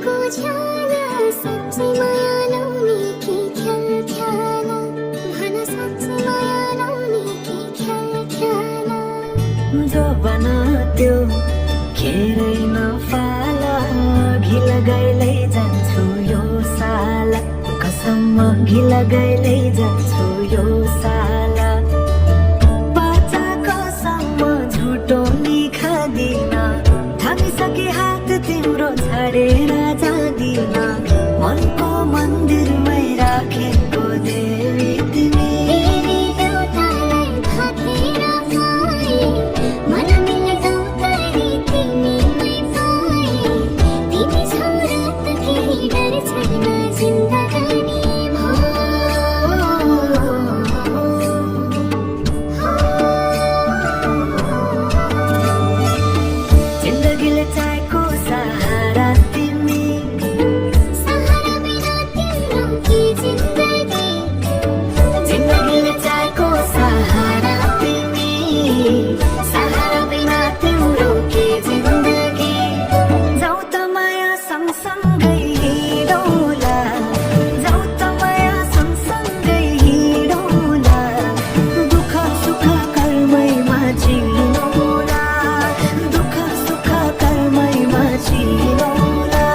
को छाला साँच्चै माया लाउने कि ख्याल ख्याला भन साँच्चै माया लाउने कि ख्याल ख्याला जो बना त्यो खेरै नफाला घि लगाइलै जान्छु यो साला कसम घि लगाइलै जान्छु यो साला बाचा कसम झुटो नि खादिन थामिसके हात तिम्रो छाडेर जादिन मनको मन्दिरमै राखेको देवी तिमी देवतालाई भातेर पाए मन मिल्ने गौतरी तिमीमै पाए तिमी छौ र त केही डर छैन जिन्दगानी जिन्दगीले चाहेको सहारा तिमी सहारा बिना तिम्रो के जिन्दगी जिन्दगीले चाहेको सहारा तिमी सहारा बिना तिम्रो के जिन्दगी जाऊ त माया सँगसँगै हिँडौला जाऊ त माया सँगसँगै हिँडौला दुःख सुख कर्मैमा चिनौला दुःख सुख कर्मैमा चिनौला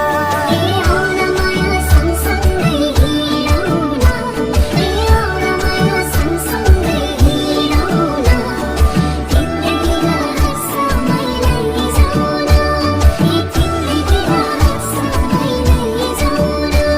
औरा माया सँगसँगै हिँडौला औरा माया सँगसँगै हिँडौला जिन्दगीमा हाँसमै लैजाउला जिन्दगीमा हाँसमै लैजाउला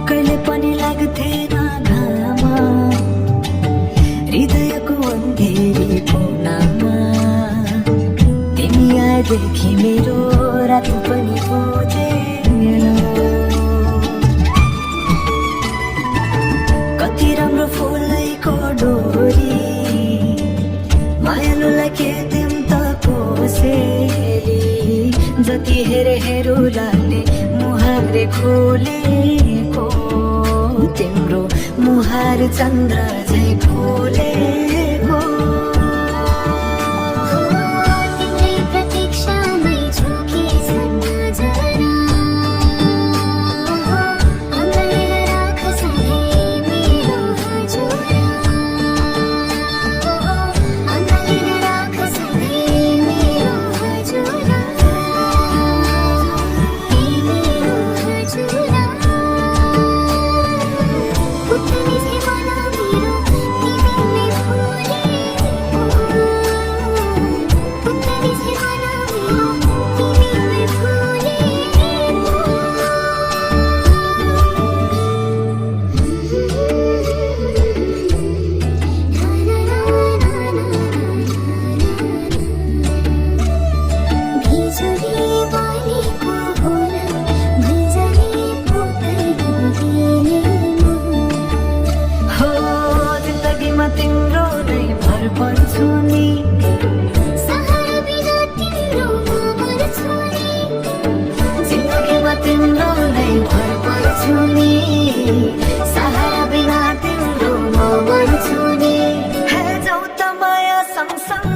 कहिले पनि लाग्थेन घाम हृदयको अन्धेरी कोनामा तिमी आएदेखि मेरो रात पनि बुझेन कति राम्रो फुलैको डोरी मायालुलाई खेद्यौँ त कोसेली जति हेरे हेरुलाले मुहार खोलेको तिम्रो मुहार चन्द्र झै खोलेको तिम्रै प्रतीक्षामै झुकेछ नजरा अँगालेर राख सधैँ मेरो हजुरा अँगालेर राख सधैँ मेरो हजुरा मेरो हजुरा पुत्तली सेवाला मेरो तिमीले फुलेको पुत्तली सेवाला मेरो तिमीले फुलेको बिजुली बलेको होला भैजाले पुत्तली हो जिन्दगीमा तिम्रो नै भर पर्छु नि सहारा बिना तिम्रो म मर्छु नि जिन्दगीमा तिम्रो नै भर पर्छु नि सहारा बिना तिम्रो म मर्छु नि हे जाऊ त माया सँगसँगै